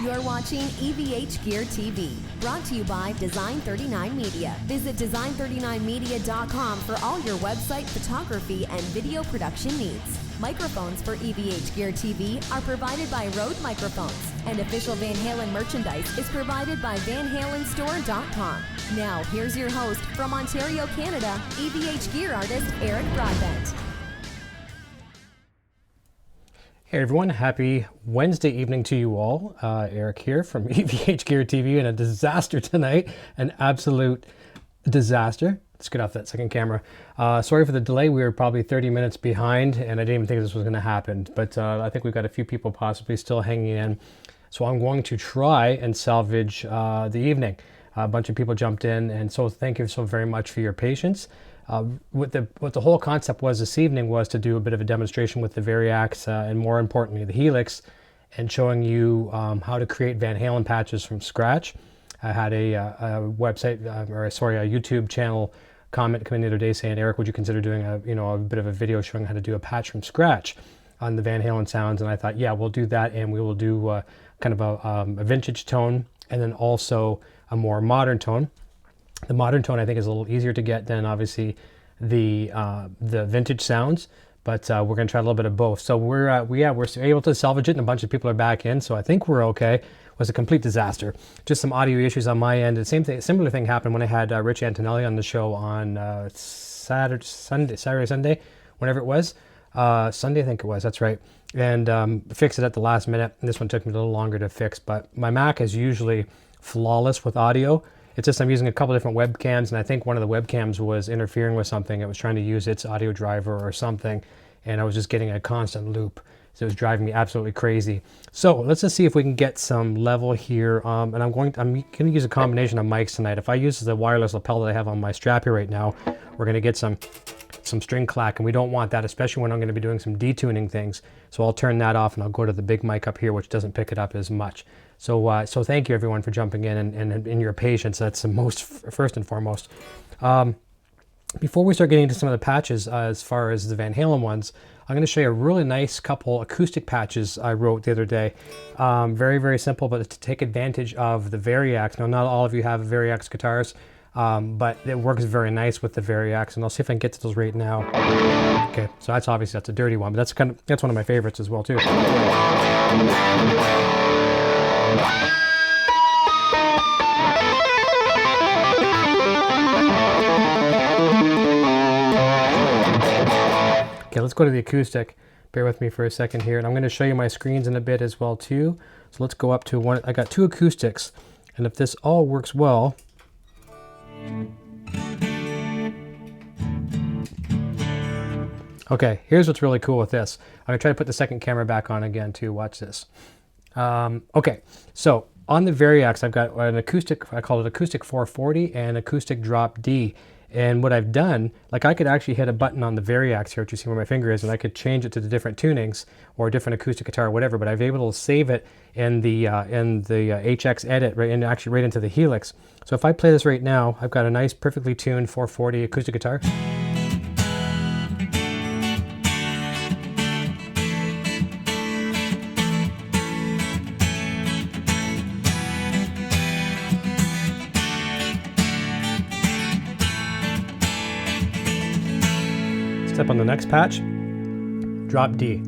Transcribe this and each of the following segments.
You're watching EVH Gear TV, brought to you by Design39 Media. Visit design39media.com for all your website photography and video production needs. Microphones for EVH Gear TV are provided by Rode Microphones, and official Van Halen merchandise is provided by VanHalenStore.com. Now, here's your host from Ontario, Canada, EVH Gear artist Eric Broadbent. Hey everyone, happy Wednesday evening to you all. Eric here from EVH Gear TV, and a disaster tonight, an absolute disaster. Let's get off that second camera. Sorry for the delay, we were probably 30 minutes behind and I didn't even think this was going to happen, but I think we've got a few people possibly still hanging in. So I'm going to try and salvage the evening. A bunch of people jumped in, and so thank you so very much for your patience. What the whole concept was this evening was to do a bit of a demonstration with the Variax and more importantly the Helix, and showing you how to create Van Halen patches from scratch. I had a website a YouTube channel comment come in the other day saying, Eric, would you consider doing a bit of a video showing how to do a patch from scratch on the Van Halen sounds? And I thought, yeah, we'll do that, and we will do kind of a vintage tone and then also a more modern tone. The modern tone I think is a little easier to get than obviously the vintage sounds, but we're going to try a little bit of both. So we're able to salvage it, and a bunch of people are back in, so I think we're okay. It was a complete disaster. Just some audio issues on my end. The similar thing happened when I had Rich Antonelli on the show on Saturday, Sunday, whenever it was. Sunday I think it was, that's right. And fixed it at the last minute. And this one took me a little longer to fix, but my Mac is usually flawless with audio. It's just I'm using a couple different webcams, and I think one of the webcams was interfering with something. It was trying to use its audio driver or something, and I was just getting a constant loop. So it was driving me absolutely crazy. So let's just see if we can get some level here. And I'm going to use a combination of mics tonight. If I use the wireless lapel that I have on my strap here right now, we're going to get some string clack, and we don't want that, especially when I'm going to be doing some detuning things. So I'll turn that off, and I'll go to the big mic up here, which doesn't pick it up as much. So thank you everyone for jumping in and your patience. That's the first and foremost. Before we start getting into some of the patches, as far as the Van Halen ones, I'm going to show you a really nice couple acoustic patches I wrote the other day. Very, very simple, but it's to take advantage of the Variax. Now, not all of you have Variax guitars, but it works very nice with the Variax, and I'll see if I can get to those right now. Okay, so that's a dirty one, but that's one of my favorites as well too. Okay, let's go to the acoustic. Bear with me for a second here, and I'm going to show you my screens in a bit as well too. So let's go up to one. I got two acoustics, and if this all works well, okay, here's what's really cool with this. I'm going to try to put the second camera back on again too. Watch this. Okay, so on the Variax, I've got an acoustic, I call it Acoustic 440 and Acoustic Drop D. And what I've done, like I could actually hit a button on the Variax here, which you see where my finger is, and I could change it to the different tunings or a different acoustic guitar or whatever, but I've been able to save it in the HX edit, right, and actually right into the Helix. So if I play this right now, I've got a nice, perfectly tuned 440 acoustic guitar. Step on the next patch, drop D.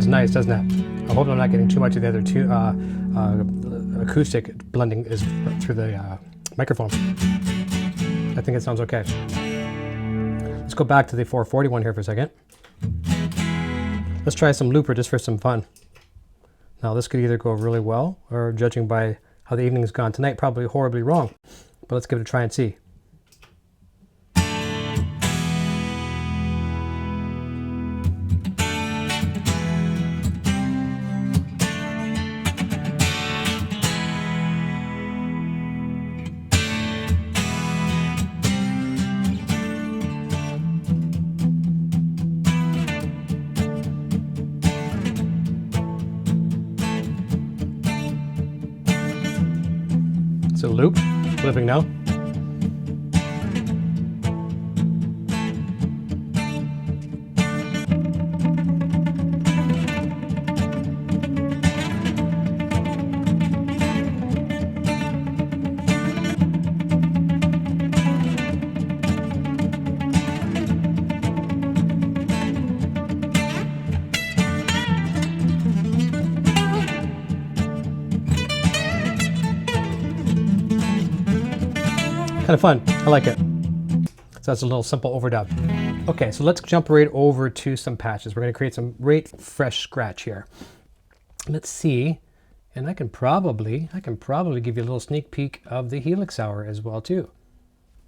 sounds nice, doesn't it? I hope I'm not getting too much of the other two acoustic blending is through the microphone. I think it sounds okay. Let's go back to the 441 here for a second. Let's try some looper just for some fun. Now this could either go really well, or judging by how the evening's gone tonight, probably horribly wrong. But let's give it a try and see. So loop, flipping now. Kind of fun. I like it. So that's a little simple overdub. Okay, so let's jump right over to some patches. We're going to create some right fresh scratch here. Let's see, and I can probably give you a little sneak peek of the Helix hour as well too.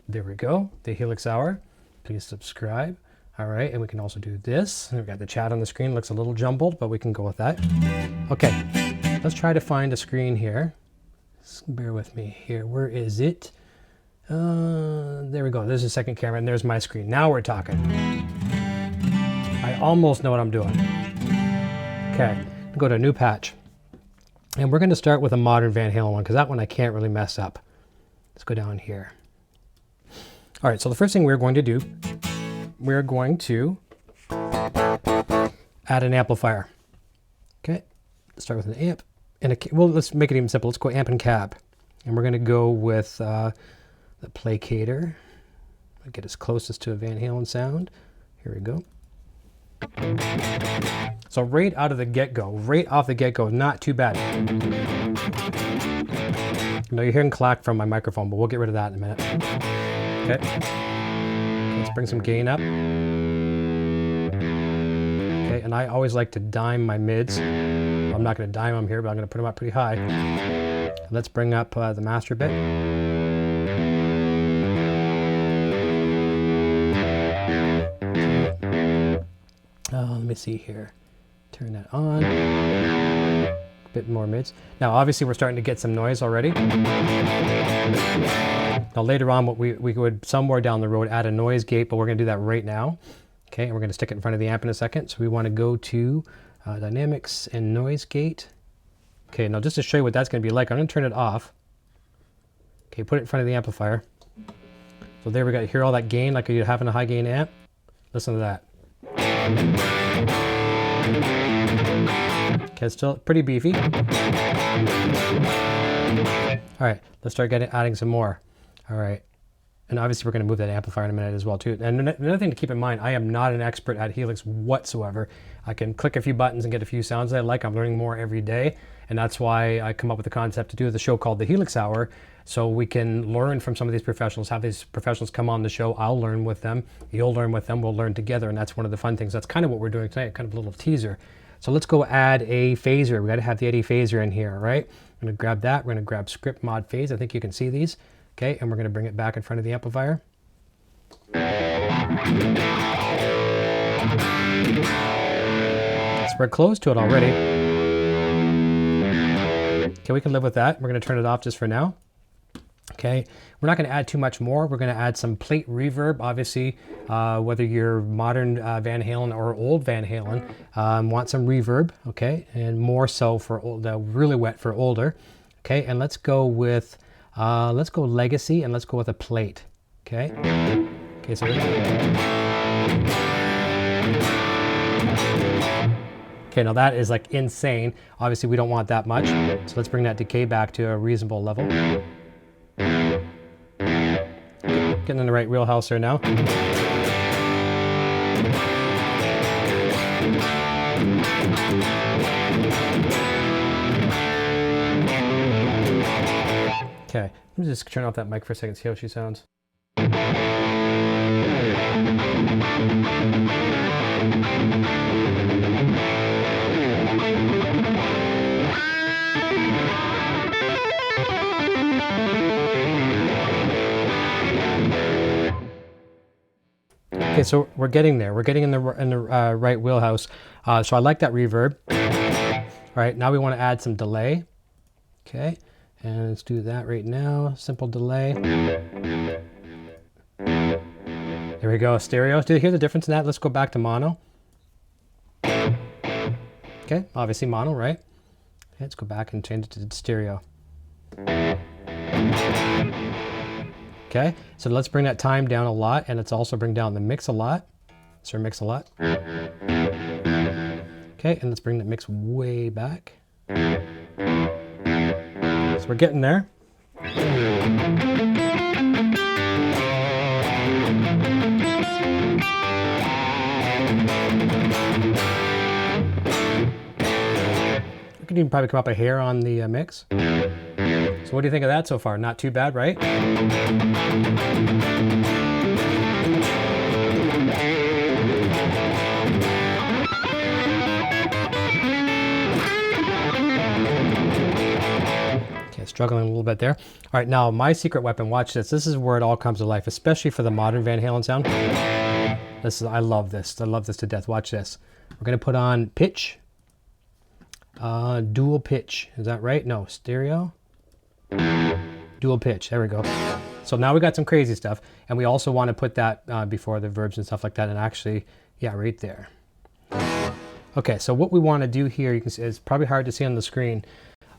There we go, the Helix hour. Please subscribe. All right, and we can also do this. We've got the chat on the screen. Looks a little jumbled, but we can go with that. Okay, let's try to find a screen here. Just bear with me here. Where is it? There we go. There's the second camera, and there's my screen. Now we're talking. I almost know what I'm doing. Okay, go to new patch. And we're going to start with a modern Van Halen one, because that one I can't really mess up. Let's go down here. All right, so the first thing we're going to do, we're going to add an amplifier. Okay, let's start with an amp. And well, let's make it even simple. Let's go amp and cab. And we're going to go with the placator. I'll get as closest to a Van Halen sound. Here we go. So right out of the get-go, right off the get-go, not too bad. You know, you're hearing clack from my microphone, but we'll get rid of that in a minute. Okay. Let's bring some gain up. Okay, and I always like to dime my mids. I'm not going to dime them here, but I'm going to put them up pretty high. Let's bring up the master bit. Let me see here. Turn that on. A bit more mids. Now, obviously, we're starting to get some noise already. Now, later on, what we would somewhere down the road add a noise gate, but we're going to do that right now. Okay, and we're going to stick it in front of the amp in a second. So we want to go to Dynamics and Noise Gate. Okay, now just to show you what that's going to be like, I'm going to turn it off. Okay, put it in front of the amplifier. So there we go. Hear all that gain like you're having a high gain amp? Listen to that. Okay, it's still pretty beefy. All right, let's start adding some more. All right, and obviously we're going to move that amplifier in a minute as well too. And another thing to keep in mind, I am not an expert at Helix whatsoever. I can click a few buttons and get a few sounds that I like. I'm learning more every day, and that's why I come up with the concept to do the show called the Helix Hour, so we can learn from some of these professionals, have these professionals come on the show. I'll learn with them, you'll learn with them, we'll learn together, and that's one of the fun things. That's kind of what we're doing tonight, kind of a little teaser. So let's go add a phaser. We got to have the Eddie phaser in here, right? I'm going to grab that. We're going to grab script mod phase. I think you can see these. Okay, and we're going to bring it back in front of the amplifier. So we're close to it already. Okay, we can live with that. We're going to turn it off just for now. Okay, we're not going to add too much more. We're going to add some plate reverb. Obviously, whether you're modern Van Halen or old Van Halen, want some reverb, okay? And more so for old, really wet for older. Okay, and let's go with, let's go legacy, and let's go with a plate, okay? Okay, so okay, now that is like insane. Obviously, we don't want that much. So let's bring that decay back to a reasonable level. Getting in the right wheelhouse there now. Okay, let me just turn off that mic for a second, see how she sounds. Okay, so we're getting there. We're getting in the right wheelhouse. So I like that reverb. All right, now we want to add some delay. Okay, and let's do that right now. Simple delay. There we go, stereo. Do you hear the difference in that? Let's go back to mono. Okay, obviously mono, right? Okay, let's go back and change it to stereo. Okay, so let's bring that time down a lot, and let's also bring down the mix a lot. So mix a lot. Okay, and let's bring the mix way back. So we're getting there. We could even probably come up a hair on the mix. So what do you think of that so far? Not too bad, right? Okay, struggling a little bit there. All right, now my secret weapon, watch this. This is where it all comes to life, especially for the modern Van Halen sound. I love this. I love this to death. Watch this. We're gonna put on pitch. Dual pitch. Is that right? No, stereo. Dual pitch. There we go. So now we got some crazy stuff, and we also want to put that before the verbs and stuff like that, and actually, yeah, right there. Okay, so what we want to do here, you can see, it's probably hard to see on the screen,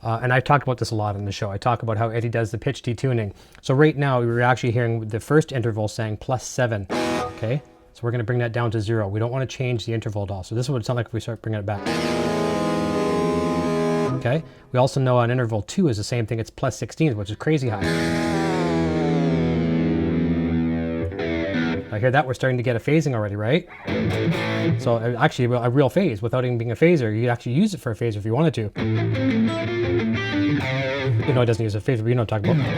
and I've talked about this a lot in the show. I talk about how Eddie does the pitch detuning. So right now, we're actually hearing the first interval saying +7. Okay, so we're going to bring that down to 0. We don't want to change the interval at all. So this is what it sounds like if we start bringing it back. Okay, we also know on interval 2 is the same thing. It's +16, which is crazy high. I hear that we're starting to get a phasing already, right? So actually a real phase without even being a phaser. You could actually use it for a phaser if you wanted to. You know it doesn't use a phaser, but you know what I'm talking about.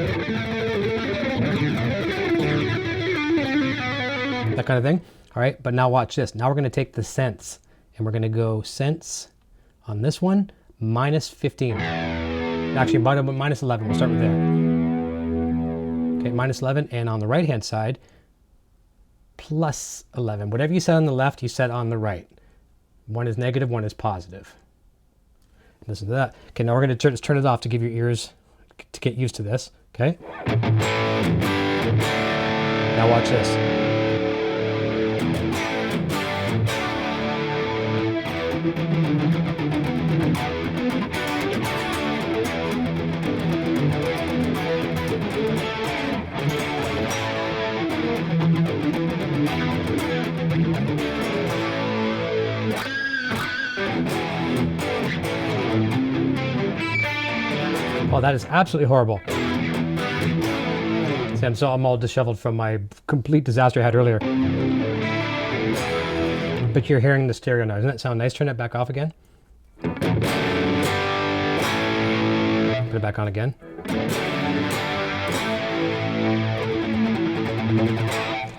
That kind of thing. All right, but now watch this. Now we're going to take the sense, and we're going to go sense on this one. -15. Actually, -11. We'll start with there. Okay, -11, and on the right-hand side, +11. Whatever you set on the left, you set on the right. One is negative, one is positive. Listen to that. Okay, now we're going to turn it off to give your ears to get used to this. Okay. Now watch this. Oh, that is absolutely horrible. See, I'm all disheveled from my complete disaster I had earlier. But you're hearing the stereo now. Doesn't that sound nice? Turn it back off again. Put it back on again.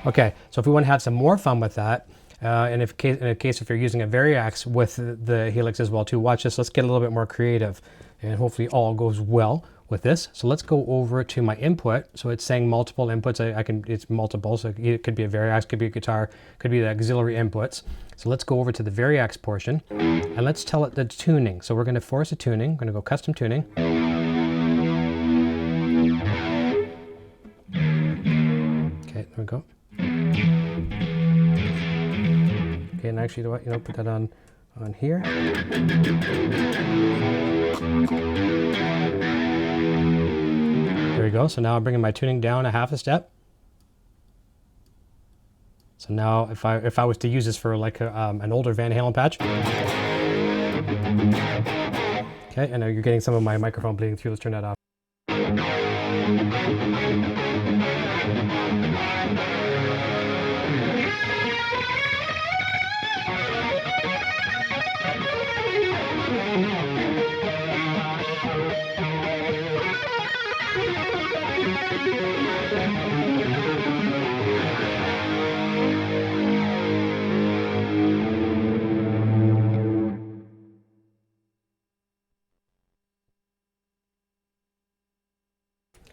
Okay, so if we want to have some more fun with that, and in a case if you're using a Variax with the Helix as well too, watch this. Let's get a little bit more creative, and hopefully all goes well with this. So let's go over to my input. So it's saying multiple inputs. It's multiple, so it could be a Variax, could be a guitar, could be the auxiliary inputs. So let's go over to the Variax portion, and let's tell it the tuning. So we're going to force a tuning. I'm going to go custom tuning. Okay, there we go. Okay, and actually, put that on here. There we go. So now I'm bringing my tuning down a half a step. So now, if I was to use this for like an older Van Halen patch, okay, I know you're getting some of my microphone bleeding through. Let's turn that off.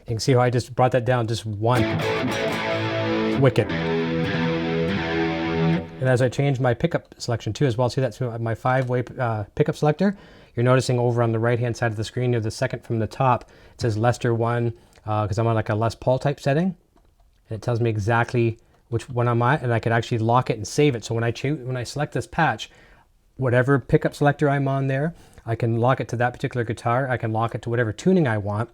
You can see how I just brought that down just one. Wicked. And as I change my pickup selection too as well, see that's my 5-way pickup selector. You're noticing over on the right hand side of the screen near the second from the top, it says Lester 1 because I'm on like a Les Paul type setting. And it tells me exactly which one I'm at, and I could actually lock it and save it. So when I select this patch, whatever pickup selector I'm on there, I can lock it to that particular guitar. I can lock it to whatever tuning I want.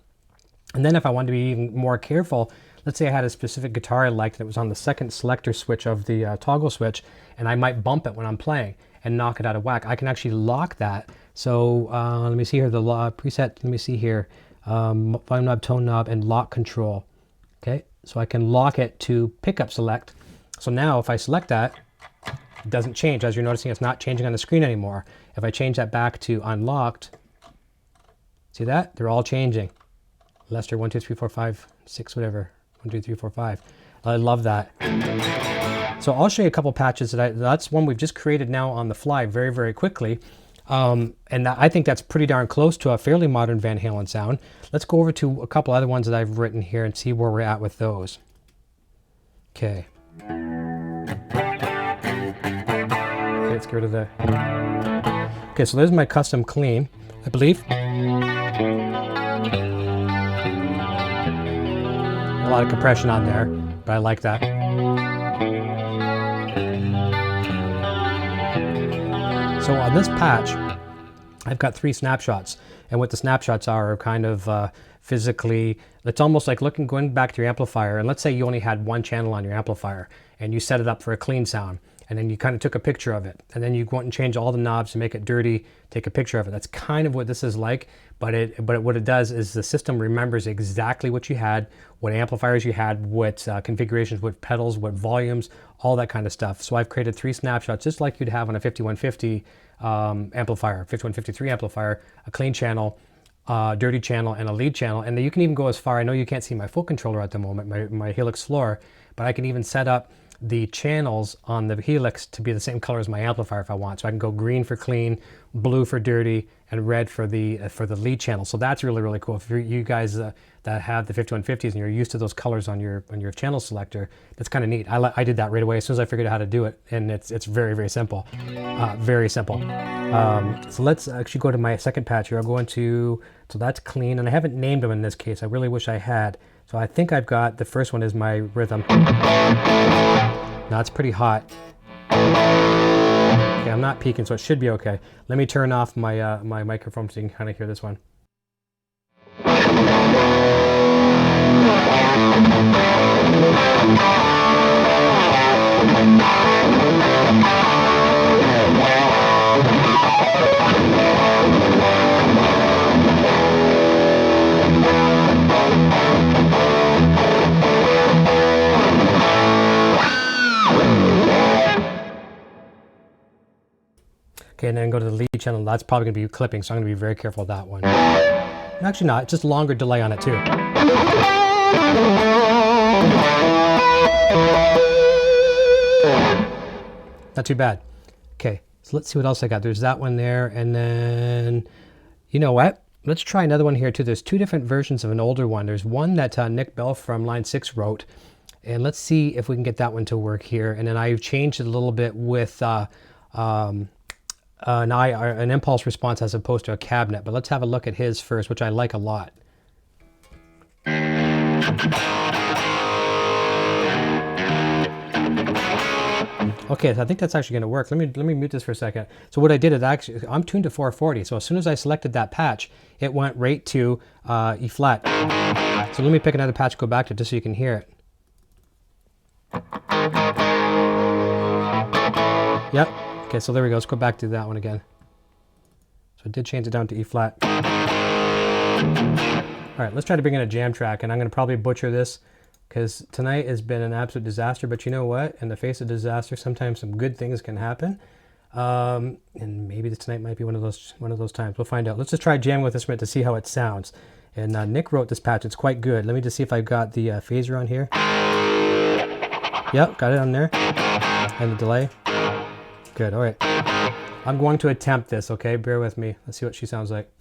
And then if I wanted to be even more careful, let's say I had a specific guitar I liked that was on the second selector switch of the toggle switch, and I might bump it when I'm playing and knock it out of whack. I can actually lock that. So let me see here, the preset, let me see here, volume knob, tone knob, and lock control. Okay, so I can lock it to pickup select. So now if I select that, it doesn't change. As you're noticing, it's not changing on the screen anymore. If I change that back to unlocked, see that? They're all changing. Lester 1, 2, 3, 4, 5, 6, whatever. 1, 2, 3, 4, 5. I love that. So I'll show you a couple patches that's one we've just created now on the fly very, very quickly. And I think that's pretty darn close to a fairly modern Van Halen sound. Let's go over to a couple other ones that I've written here and see where we're at with those. Okay. Let's get rid of the... Okay, so there's my custom clean, I believe. A lot of compression on there, but I like that. So on this patch, I've got 3 snapshots, and what the snapshots are kind of physically, it's almost like going back to your amplifier, and let's say you only had 1 channel on your amplifier, and you set it up for a clean sound, and then you kind of took a picture of it, and then you go out and change all the knobs to make it dirty, take a picture of it. That's kind of what this is like, but what it does is the system remembers exactly what you had, what amplifiers you had, what configurations, what pedals, what volumes, all that kind of stuff. So I've created 3 snapshots, just like you'd have on a 5150 amplifier, 5153 amplifier, a clean channel, dirty channel, and a lead channel. And you can even go as far, I know you can't see my full controller at the moment, my Helix floor, but I can even set up the channels on the Helix to be the same color as my amplifier if I want. So I can go green for clean, blue for dirty, and red for the lead channel. So that's really, really cool. If you guys that have the 5150s and you're used to those colors on your channel selector, that's kind of neat. I did that right away as soon as I figured out how to do it, and it's very, very simple. Very simple. So let's actually go to my second patch here. I'll go into, so that's clean, and I haven't named them in this case. I really wish I had. So I think I've got, the first one is my rhythm. Now it's pretty hot. Okay, I'm not peaking, so it should be okay. Let me turn off my my microphone so you can kind of hear this one. Okay, and then go to the lead channel. That's probably going to be clipping, so I'm going to be very careful with that one. Actually not, it's just longer delay on it too. Not too bad. Okay, so let's see what else I got. There's that one there, and then, you know what? Let's try another one here too. There's 2 different versions of an older one. There's one that Nick Bell from Line 6 wrote, and let's see if we can get that one to work here. And then I've changed it a little bit with an impulse response as opposed to a cabinet, but let's have a look at his first, which I like a lot. Okay, so I think that's actually going to work. Let me mute this for a second. So what I did is actually, I'm tuned to 440, so as soon as I selected that patch, it went right to E flat. So let me pick another patch, go back to it just so you can hear it. Yep. Okay, so there we go. Let's go back to that one again. So I did change it down to E flat. All right, let's try to bring in a jam track, and I'm going to probably butcher this because tonight has been an absolute disaster. But you know what? In the face of disaster, sometimes some good things can happen. And maybe tonight might be one of those times. We'll find out. Let's just try jamming with this minute to see how it sounds. And Nick wrote this patch. It's quite good. Let me just see if I've got the phaser on here. Yep, got it on there. And the delay. Good, all right. I'm going to attempt this, okay? Bear with me. Let's see what she sounds like.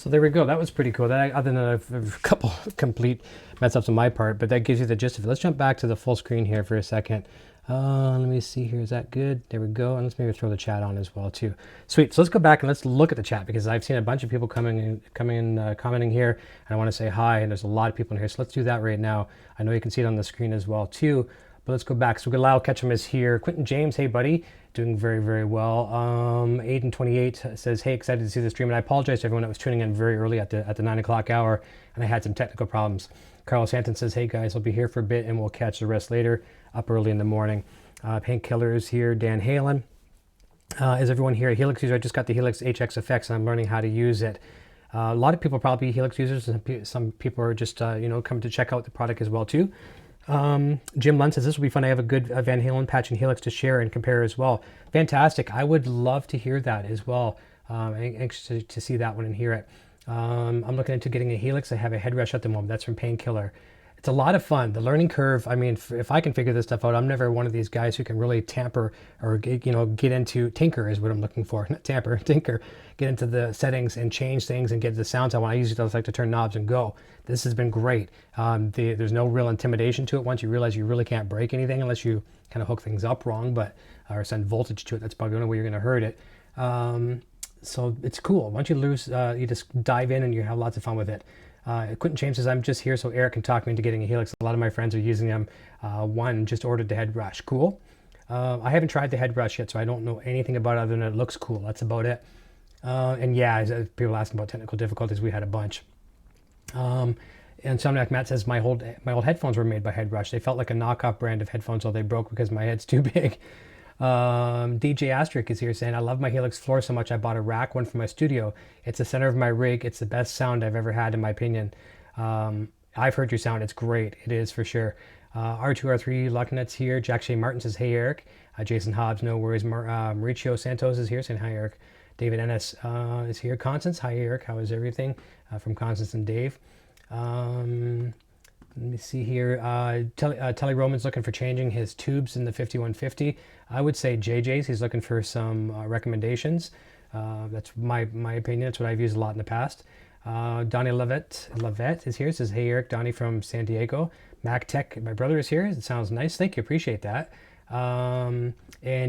So there we go. That was pretty cool. That, other than a couple complete mess ups on my part, but that gives you the gist of it. Let's jump back to the full screen here for a second. Let me see here. Is that good? There we go. And let's maybe throw the chat on as well too. Sweet. So let's go back and let's look at the chat, because I've seen a bunch of people commenting here, and I want to say hi. And there's a lot of people in here, so let's do that right now. I know you can see it on the screen as well too. But let's go back. So Lyle Ketchum is here. Quentin James, hey buddy, doing very, very well. Aiden28 says, hey, excited to see the stream. And I apologize to everyone that was tuning in very early at the 9 o'clock hour, and I had some technical problems. Carlo Santin says, hey guys, I'll be here for a bit and we'll catch the rest later, up early in the morning. Painkiller is here. Dan Halen. Is everyone here a Helix user? I just got the Helix HX Effects and I'm learning how to use it. A lot of people are probably Helix users, and some people are just coming to check out the product as well too. Jim Lund says, this will be fun. I have a good Van Halen patch and Helix to share and compare as well. Fantastic. I would love to hear that as well. I'm anxious to see that one and hear it. I'm looking into getting a Helix. I have a head rush at the moment. That's from Painkiller. It's a lot of fun. The learning curve, I mean, if I can figure this stuff out, I'm never one of these guys who can really tamper or, get into, tinker is what I'm looking for. Not tamper, tinker. Get into the settings and change things and get the sounds I want. I usually just like to turn knobs and go. This has been great. There's no real intimidation to it once you realize you really can't break anything unless you kind of hook things up wrong, or send voltage to it. That's probably the only way you're going to hurt it. So it's cool. Once you lose, you just dive in and you have lots of fun with it. Quentin James says, I'm just here so Eric can talk me into getting a Helix. A lot of my friends are using them. One just ordered the head rush. Cool. I haven't tried the head rush yet, so I don't know anything about it other than it looks cool. That's about it. And yeah, as people asking about technical difficulties, we had a bunch. And Somniac Matt says, my old headphones were made by Head Rush. They felt like a knockoff brand of headphones, so they broke because my head's too big. DJ Asterisk is here saying, I love my Helix floor so much I bought a rack one for my studio. It's the center of my rig. It's the best sound I've ever had, in my opinion. I've heard your sound. It's great. It is for sure. R2R3 Lucknuts here. Jack Shea Martin says, hey Eric. Jason Hobbs, no worries. Mauricio Santos is here saying, hi Eric. David Ennis is here. Constance, hi Eric. How is everything? From Constance and Dave. Let me see here. Telly Roman's looking for changing his tubes in the 5150. I would say JJ's. He's looking for some recommendations. That's my opinion. That's what I've used a lot in the past. Donnie Lavette is here. Says, hey Eric, Donnie from Santiago. Mac Tech, my brother is here. It sounds nice. Thank you. Appreciate that. And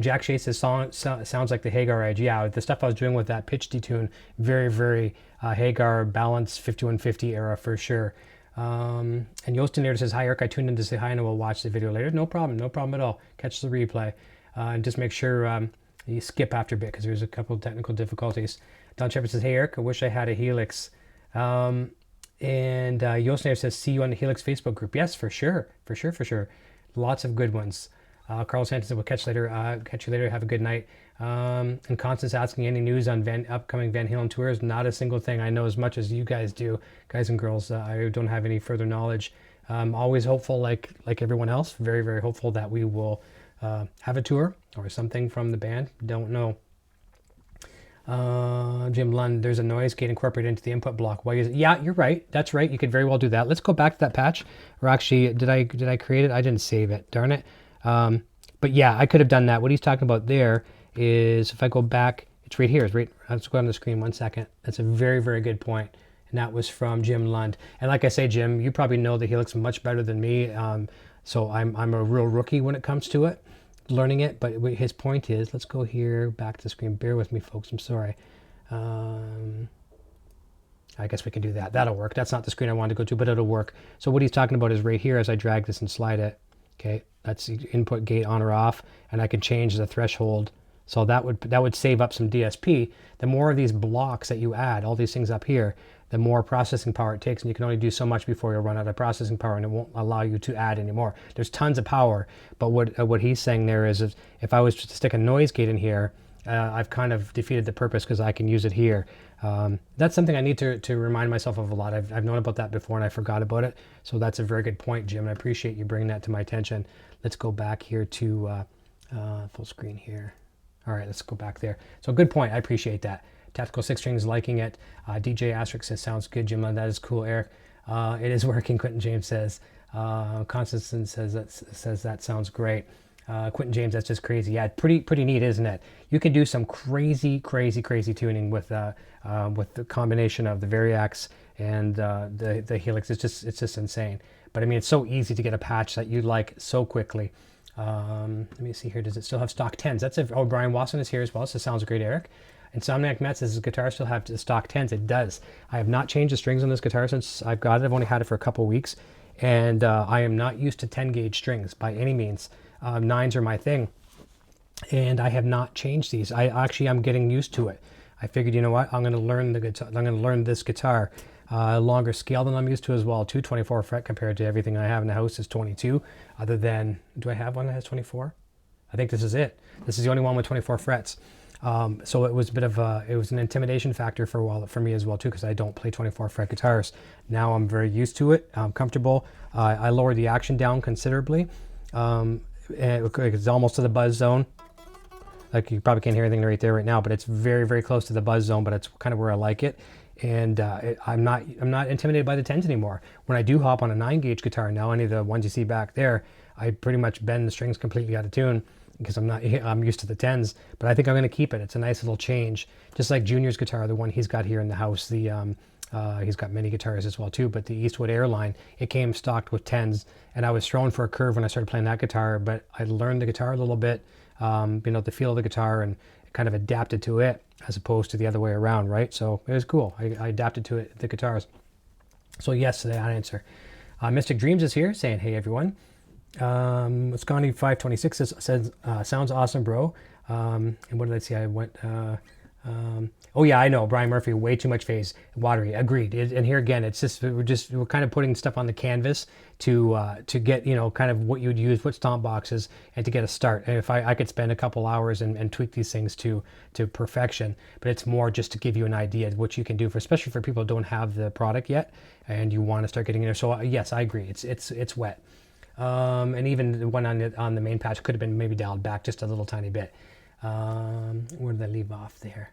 Jack Shea says, sounds like the Hagar Edge. Yeah, the stuff I was doing with that pitch detune, very, very Hagar balance 5150 era for sure. And Yostenir says, hi Eric, I tuned in to say hi and I will watch the video later. No problem at all. Catch the replay. And just make sure you skip after a bit because there's a couple of technical difficulties. Don Shepard says, hey Eric, I wish I had a Helix. And Yostenir says, see you on the Helix Facebook group. Yes, for sure. Lots of good ones. Carl Santin said, we'll catch you later. Have a good night. And Constance asking any news on upcoming Van Halen tours. Not a single thing. I know as much as you guys do, guys and girls. I don't have any further knowledge. I'm always hopeful, like everyone else. Very, very hopeful that we will have a tour or something from the band. Don't know. Jim Lund, there's a noise gate incorporated into the input block. Why is it? Yeah, you're right. That's right. You could very well do that. Let's go back to that patch. Or actually, did I create it? I didn't save it. Darn it. But yeah, I could have done that. What he's talking about there is, if I go back, it's right here. Let's go on the screen 1 second. That's a very, very good point. And that was from Jim Lund. And like I say, Jim, you probably know the Helix much better than me. So I'm a real rookie when it comes to it, learning it. But his point is, let's go here, back to the screen. Bear with me, folks. I'm sorry. I guess we can do that. That'll work. That's not the screen I wanted to go to, but it'll work. So what he's talking about is right here as I drag this and slide it. Okay, that's the input gate on or off, and I can change the threshold. So that would save up some DSP. The more of these blocks that you add, all these things up here, the more processing power it takes, and you can only do so much before you run out of processing power, and it won't allow you to add anymore. There's tons of power, but what he's saying there is if I was to stick a noise gate in here, I've kind of defeated the purpose because I can use it here. That's something I need to remind myself of a lot. I've known about that before and I forgot about it. So that's a very good point, Jim. And I appreciate you bringing that to my attention. Let's go back here to full screen here. All right, let's go back there. So good point. I appreciate that. Tactical Six Strings liking it. DJ Asterisk says, sounds good, Jim. That is cool, Eric. It is working, Quentin James says. Constance says that sounds great. Quentin James, that's just crazy. Yeah, pretty neat, isn't it? You can do some crazy tuning with the combination of the Variax and the Helix. It's just insane. But I mean, it's so easy to get a patch that you like so quickly. Let me see here. Does it still have stock 10s? That's it. Oh, Brian Wasson is here as well. So sounds great, Eric. Insomniac Mets, does this guitar still have the stock 10s? It does. I have not changed the strings on this guitar since I've got it. I've only had it for a couple weeks. And I am not used to 10 gauge strings by any means. 9s are my thing. And I have not changed these. I'm getting used to it. I figured, you know what? I'm going to learn the guitar. I'm going to learn this guitar. Longer scale than I'm used to as well. 24 fret compared to everything I have in the house is 22. Other than, do I have one that has 24? I think this is it. This is the only one with 24 frets. So it was a bit of it was an intimidation factor for a while for me as well too, because I don't play 24 fret guitars. Now I'm very used to it. I'm comfortable. I lowered the action down considerably. It's almost to the buzz zone. Like you probably can't hear anything right there right now, but it's very close to the buzz zone. But it's kind of where I like it. And I'm not intimidated by the 10s anymore. When I do hop on a 9 gauge guitar now, any of the ones you see back there, I pretty much bend the strings completely out of tune because I'm used to the 10s. But I think I'm going to keep it. It's a nice little change, just like Junior's guitar, the one he's got here in the house. He's got many guitars as well too, but the Eastwood Airline, it came stocked with 10s, and I was thrown for a curve when I started playing that guitar. But I learned the guitar a little bit, the feel of the guitar, and kind of adapted to it as opposed to the other way around, right? So it was cool. I adapted to it, the guitars. So yes, to that answer. Mystic Dreams is here saying, hey everyone. Scotty 526 says sounds awesome, bro. And what did I say? I went, oh yeah, I know. Brian Murphy, way too much phase. Watery, agreed. And here again, it's just, we're kind of putting stuff on the canvas to get, kind of what you'd use, what stomp boxes, and to get a start. And if I could spend a couple hours and tweak these things to perfection, but it's more just to give you an idea of what you can do for, especially for people who don't have the product yet and you want to start getting in there. So yes, I agree. It's wet. And even the one on the main patch could have been maybe dialed back just a little tiny bit. Where did I leave off there?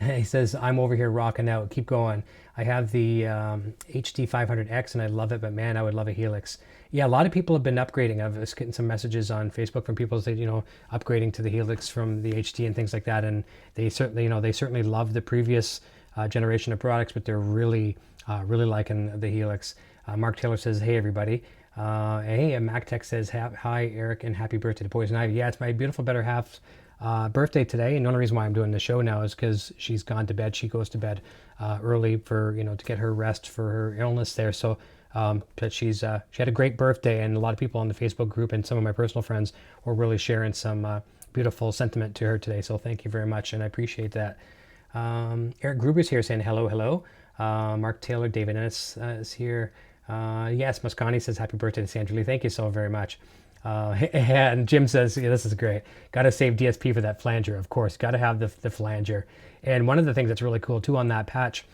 He says, I'm over here rocking out. Keep going. I have the HD 500X and I love it, but man, I would love a Helix. Yeah, a lot of people have been upgrading. I was getting some messages on Facebook from people that, upgrading to the Helix from the HD and things like that. And they certainly love the previous generation of products, but they're really liking the Helix. Mark Taylor says, hey, everybody. Hey, and MacTech says, hi, Eric, and happy birthday to Poison Ivy. Yeah, it's my beautiful better half's birthday today, and the only reason why I'm doing the show now is because she's gone to bed. She goes to bed early for, to get her rest for her illness there. So, but she had a great birthday, and a lot of people on the Facebook group and some of my personal friends were really sharing some beautiful sentiment to her today. So thank you very much, and I appreciate that. Eric Gruber's here saying hello. Mark Taylor, David Ennis is here. Yes, Mosconi says happy birthday to Sandra Lee. Thank you so very much. And Jim says, yeah, this is great. Got to save DSP for that flanger, of course. Got to have the flanger. And one of the things that's really cool too on that patch,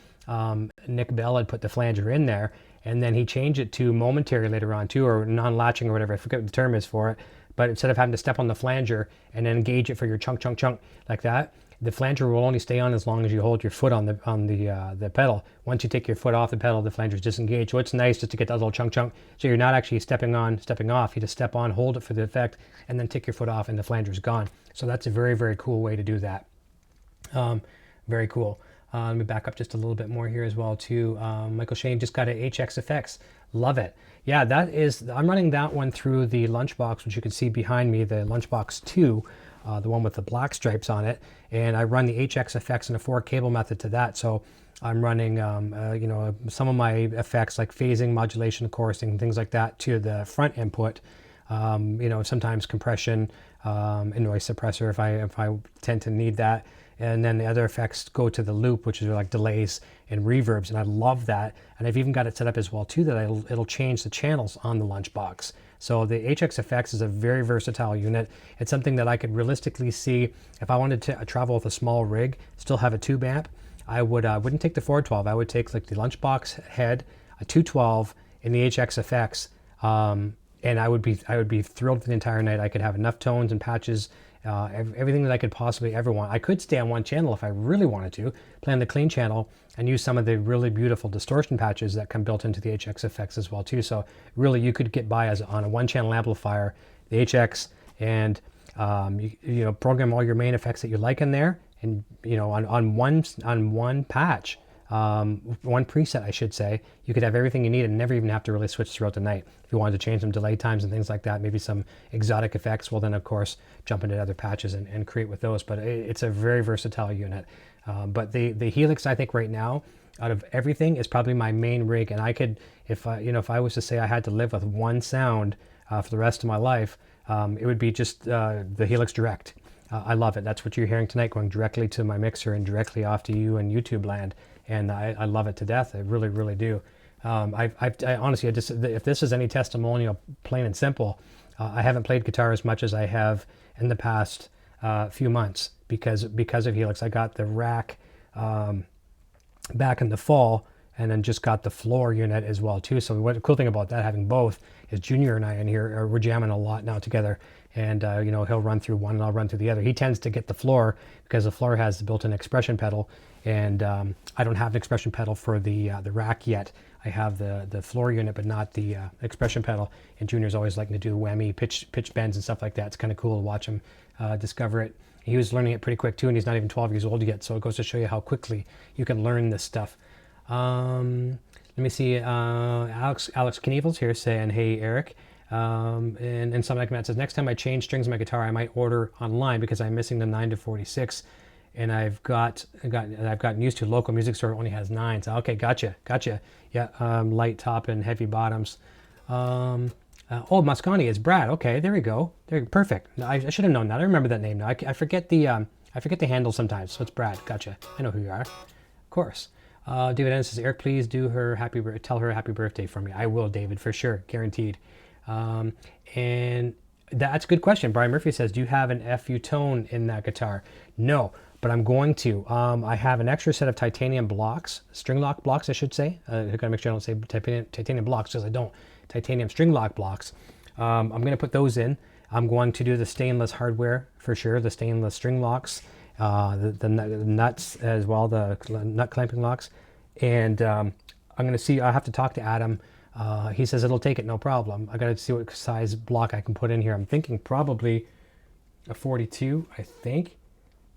Nick Bell had put the flanger in there, and then he changed it to momentary later on too, or non-latching or whatever. I forget what the term is for it. But instead of having to step on the flanger and then engage it for your chunk like that, the flanger will only stay on as long as you hold your foot on the pedal. Once you take your foot off the pedal, the flanger is disengaged. So it's nice just to get that little chunk. So you're not actually stepping off. You just step on, hold it for the effect, and then take your foot off, and the flanger is gone. So that's a very cool way to do that. Very cool. Let me back up just a little bit more here as well too. Michael Shane just got a HX Effects. Love it. Yeah, I'm running that one through the Lunchbox, which you can see behind me, the Lunchbox 2. The one with the black stripes on it, and I run the HX effects in a 4-cable method to that. So I'm running, some of my effects like phasing, modulation, chorusing, things like that to the front input. Sometimes compression, and noise suppressor if I tend to need that. And then the other effects go to the loop, which is like delays and reverbs, and I love that. And I've even got it set up as well too that it'll change the channels on the Lunchbox. So the HX Effects is a very versatile unit. It's something that I could realistically see if I wanted to travel with a small rig, still have a tube amp. I wouldn't take the 412. I would take like the Lunchbox head, a 212, and the HX Effects, and I would be thrilled for the entire night. I could have enough tones and patches, everything that I could possibly ever want. I could stay on one channel if I really wanted to, play on the clean channel, and use some of the really beautiful distortion patches that come built into the HX Effects as well too. So really you could get by on a one channel amplifier the HX, and you know, program all your main effects that you like in there, and you know, on one patch, one preset, I should say, you could have everything you need and never even have to really switch throughout the night. If you wanted to change some delay times and things like that, maybe some exotic effects, well then of course jump into other patches and create with those. But it's a very versatile unit. But the Helix, I think right now, out of everything, is probably my main rig. And I could, if I was to say I had to live with one sound for the rest of my life, it would be just the Helix Direct. I love it. That's what you're hearing tonight, going directly to my mixer and directly off to you in YouTube land. And I love it to death. I really, really do. I honestly, if this is any testimonial, plain and simple, I haven't played guitar as much as I have in the past few months because of Helix. I got the rack back in the fall, and then just got the floor unit as well too. So what the cool thing about that, having both, is Junior and I in here we're jamming a lot now together. And you know, he'll run through one and I'll run through the other. He tends to get the floor because the floor has the built-in expression pedal, and I don't have an expression pedal for the rack yet. I have the floor unit, but not the expression pedal. And Junior's always liking to do whammy pitch bends and stuff like that. It's kind of cool to watch him discover it. He was learning it pretty quick too, and he's not even 12 years old yet. So it goes to show you how quickly you can learn this stuff. Let me see. Alex Knievel's here saying, "Hey Eric." And something like that says, "Next time I change strings on my guitar, I might order online because I'm missing the 9 to 46, and I've gotten used to local music store only has 9s." Okay, gotcha. Yeah, light top and heavy bottoms. Oh, Mosconi is Brad. Okay, there we go. Perfect. I should have known that. I remember that name now. I forget the handle sometimes. So it's Brad. Gotcha. I know who you are. Of course. David Ennis says, "Eric, please tell her happy birthday for me." I will, David, for sure, guaranteed. And that's a good question. Brian Murphy says, "Do you have an FU tone in that guitar?" No, but I'm going to. I have an extra set of titanium blocks, string lock blocks, I should say. I gotta make sure I don't say titanium blocks because I don't. Titanium string lock blocks. I'm going to put those in. I'm going to do the stainless hardware for sure, the stainless string locks, the nuts as well, the nut clamping locks. And I'm going to see, I have to talk to Adam. He says it'll take it, no problem. I got to see what size block I can put in here. I'm thinking probably a 42, I think.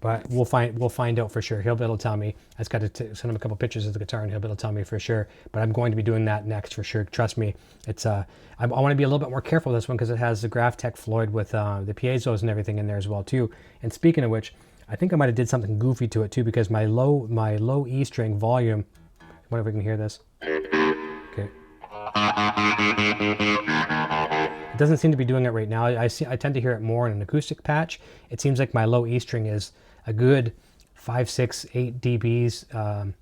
But we'll find out for sure. He'll be able to tell me. I just got to send him a couple pictures of the guitar, and he'll be able to tell me for sure. But I'm going to be doing that next for sure. Trust me. It's I want to be a little bit more careful with this one because it has the Graphtec Floyd with the piezos and everything in there as well too. And speaking of which, I think I might have did something goofy to it too because my low E string volume. I wonder if we can hear this. Okay. It doesn't seem to be doing it right now. I tend to hear it more in an acoustic patch. It seems like my low E string is a good 5, 6, 8 dBs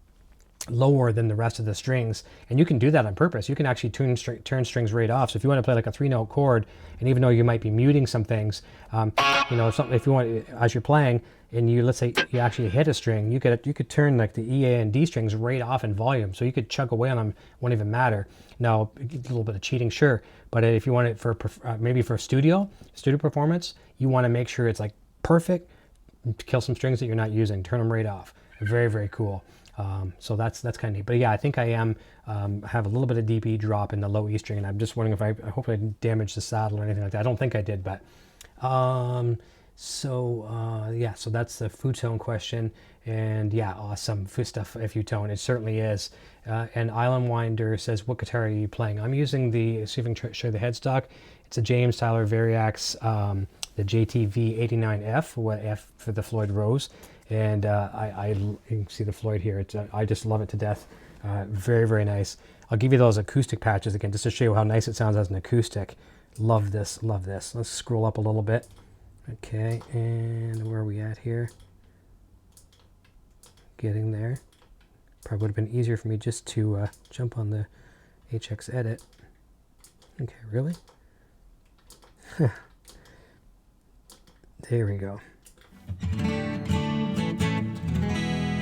lower than the rest of the strings, and you can do that on purpose. You can actually turn strings right off. So if you want to play like a 3-note chord, and even though you might be muting some things, you know, if you want, as you're playing, and let's say you actually hit a string, you could turn like the E, A, and D strings right off in volume, so you could chug away on them. Won't even matter. Now, a little bit of cheating, sure, but if you want it for maybe for studio performance, you want to make sure it's like perfect. Kill some strings that you're not using, turn them right off. Very, very cool. So that's kind of neat. But yeah, I think I have a little bit of dB drop in the low E string, and I'm just wondering if I hope I didn't damage the saddle or anything like that. I don't think I did, but yeah, so that's the Futone question. And yeah, awesome stuff, Futone. It certainly is. And Island Winder says, "What guitar are you playing?" I'm using see if I can show you the headstock. It's a James Tyler Variax, the JTV 89F, F for the Floyd Rose. And you can see the Floyd here. I just love it to death. Very, very nice. I'll give you those acoustic patches again, just to show you how nice it sounds as an acoustic. Love this, love this. Let's scroll up a little bit. Okay, and where are we at here? Getting there. Probably would have been easier for me just to jump on the HX edit. Okay, really? There we go.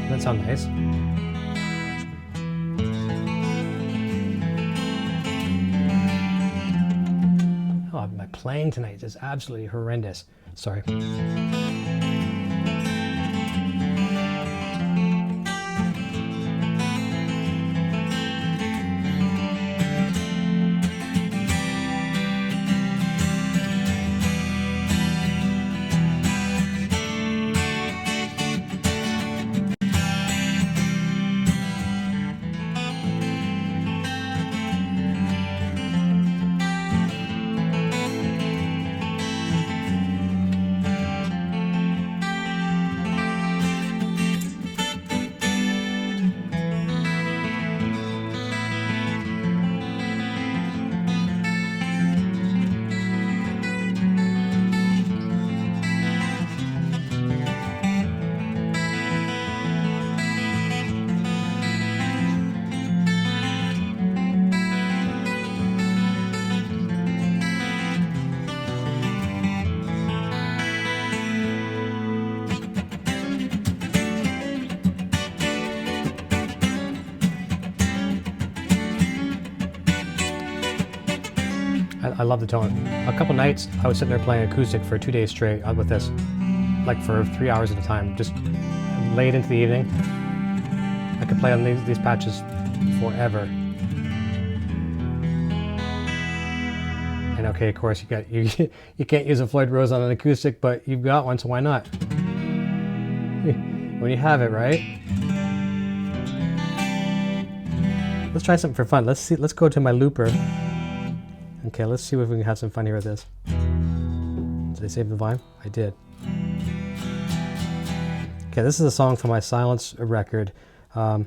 That sounds nice. Oh, my playing tonight is absolutely horrendous. Sorry. love the tone. A couple nights I was sitting there playing acoustic for 2 days straight with this, like for 3 hours at a time, just late into the evening. I could play on these patches forever. And okay, of course you can't use a Floyd Rose on an acoustic, but you've got one, so why not? When you have it, right? Let's try something for fun. Let's go to my looper. Okay, let's see if we can have some fun here with this. Did I save the volume? I did. Okay, this is a song from my Silence record. I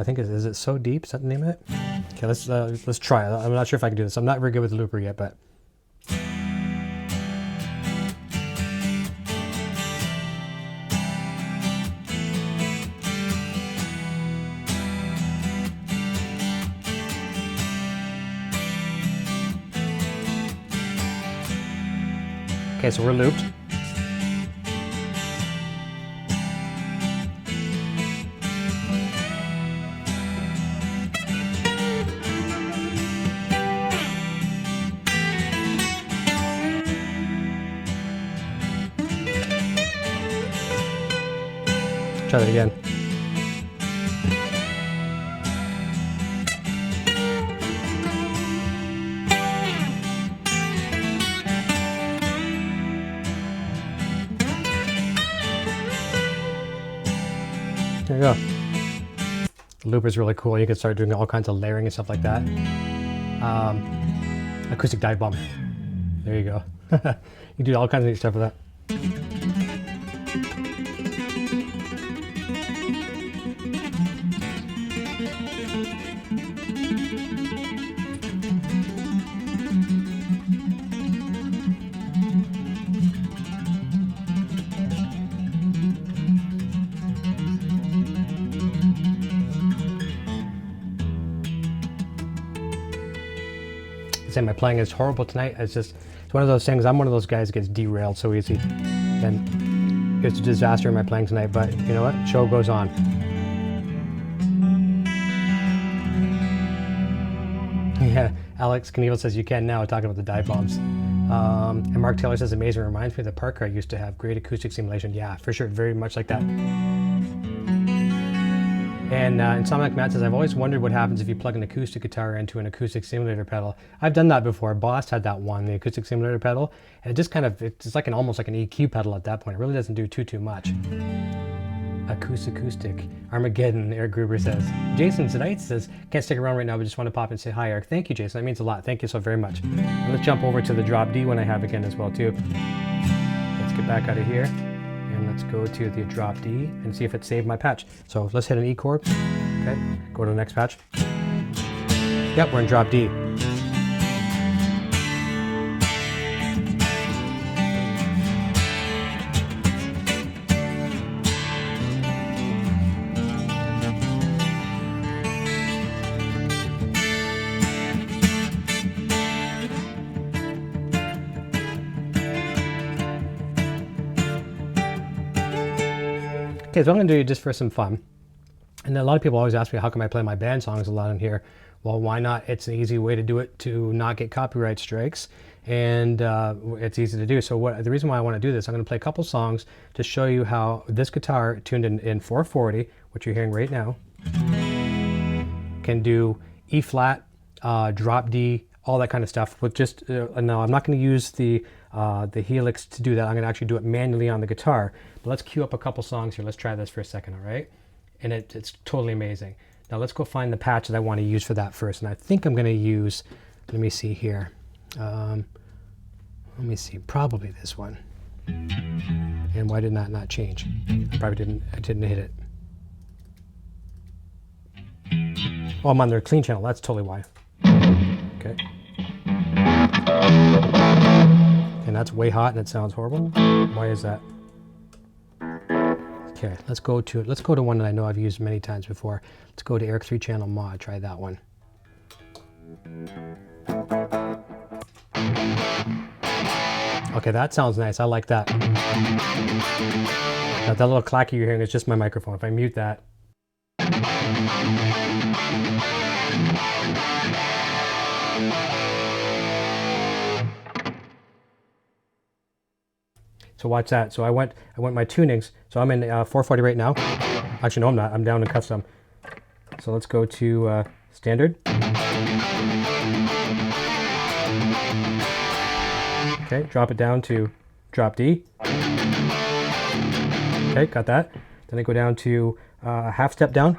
think is it So Deep? Is that the name of it? Okay, let's try it. I'm not sure if I can do this. I'm not very good with the looper yet, but. Okay, so we're looped. Try that again. There you go. The looper is really cool. You can start doing all kinds of layering and stuff like that. Acoustic dive bomb. There you go. You do all kinds of neat stuff with that. Say my playing is horrible tonight. It's one of those things. I'm one of those guys that gets derailed so easy, and it's a disaster in my playing tonight. But you know what? Show goes on. Yeah, Alex Knievel says you can now, talking about the dive bombs. And Mark Taylor says amazing. Reminds me of the Parker I used to have. Great acoustic simulation. Yeah, for sure. Very much like that. And Insomniac Matt says, I've always wondered what happens if you plug an acoustic guitar into an acoustic simulator pedal. I've done that before. Boss had that one, the acoustic simulator pedal, and it just kind of, it's like almost like an EQ pedal at that point. It really doesn't do too much. Acoustic. Armageddon, Eric Gruber says. Jason Tonight says, can't stick around right now, but just want to pop and say hi, Eric. Thank you, Jason. That means a lot. Thank you so very much. And let's jump over to the drop D one I have again as well, too. Let's get back out of here. And let's go to the drop D and see if it saved my patch. So let's hit an E chord. Okay, go to the next patch. Yep, we're in drop D. Okay, so I'm going to do it just for some fun. And a lot of people always ask me, how come I play my band songs a lot in here? Well, why not? It's an easy way to do it to not get copyright strikes. And it's easy to do. So the reason why I want to do this, I'm going to play a couple songs to show you how this guitar tuned in 440, which you're hearing right now, can do E flat, drop D, all that kind of stuff with just, no, I'm not going to use the Helix to do that. I'm going to actually do it manually on the guitar. But let's cue up a couple songs here. Let's try this for a second, all right? And it's totally amazing. Now let's go find the patch that I want to use for that first. And I think I'm going to use, let me see here. Let me see, probably this one. And why did that not change? I didn't hit it. Oh, I'm on their clean channel. That's totally why. Okay. And that's way hot and it sounds horrible. Why is that? Okay, let's go to one that I know I've used many times before. Let's go to Eric 3-channel mod. Try that one. Okay, that sounds nice. I like that. Now, that little clacky you're hearing is just my microphone. If I mute that. So watch that. So I went my tunings. So I'm in 440 right now. Actually, no, I'm not. I'm down in custom. So let's go to standard. Okay, drop it down to drop D. Okay, got that. Then I go down to a half step down.